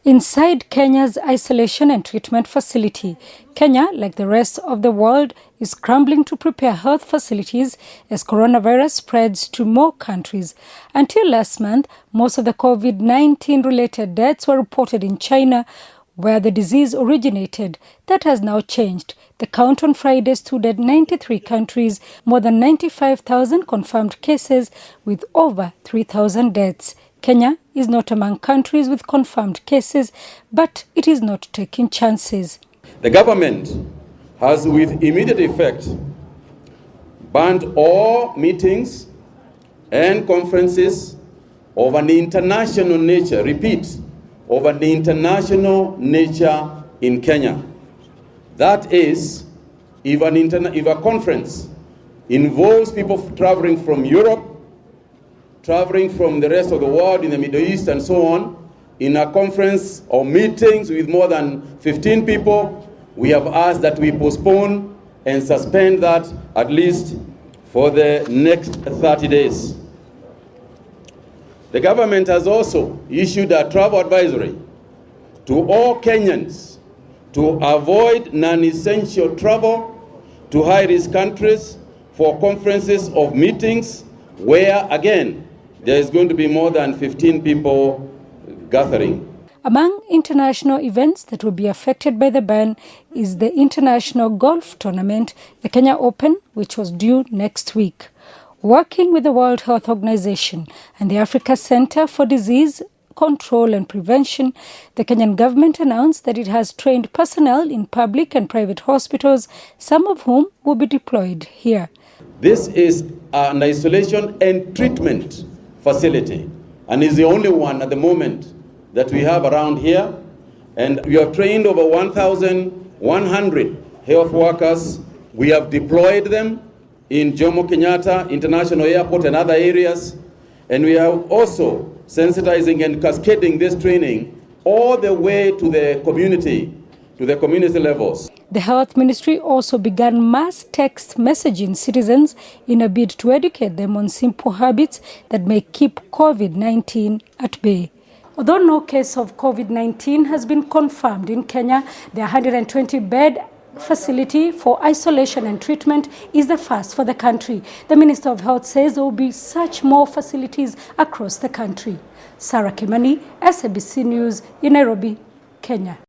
Inside Kenya's isolation and treatment facility, Kenya, like the rest of the world, is scrambling to prepare health facilities as coronavirus spreads to more countries. Until last month, most of the COVID-19 related deaths were reported in China, where the disease originated. That has now changed. The count on Friday stood at 93 countries, more than 95,000 confirmed cases, with over 3,000 deaths. Kenya is not among countries with confirmed cases, but it is not taking chances. The government has, with immediate effect, banned all meetings and conferences of an international nature, repeat, of an international nature in Kenya. That is, if a conference involves people traveling from Europe, traveling from the rest of the world in the Middle East and so on, in a conference or meetings with more than 15 people, we have asked that we postpone and suspend that at least for the next 30 days. The government has also issued a travel advisory to all Kenyans to avoid non-essential travel to high-risk countries for conferences of meetings where, again, there is going to be more than 15 people gathering. Among international events that will be affected by the ban is the international golf tournament, the Kenya Open, which was due next week. Working with the World Health Organization and the Africa Center for Disease Control and Prevention, the Kenyan government announced that it has trained personnel in public and private hospitals, some of whom will be deployed here. This is an isolation and treatment facility, and is the only one at the moment that we have around here. And we have trained over 1,100 health workers. We have deployed them in Jomo Kenyatta International Airport and other areas. And we are also sensitizing and cascading this training all the way to the community levels. The Health Ministry also began mass text messaging citizens in a bid to educate them on simple habits that may keep COVID-19 at bay. Although no case of COVID-19 has been confirmed in Kenya, the 120-bed facility for isolation and treatment is the first for the country. The Minister of Health says there will be such more facilities across the country. Kimani, SABC News in Nairobi, Kenya.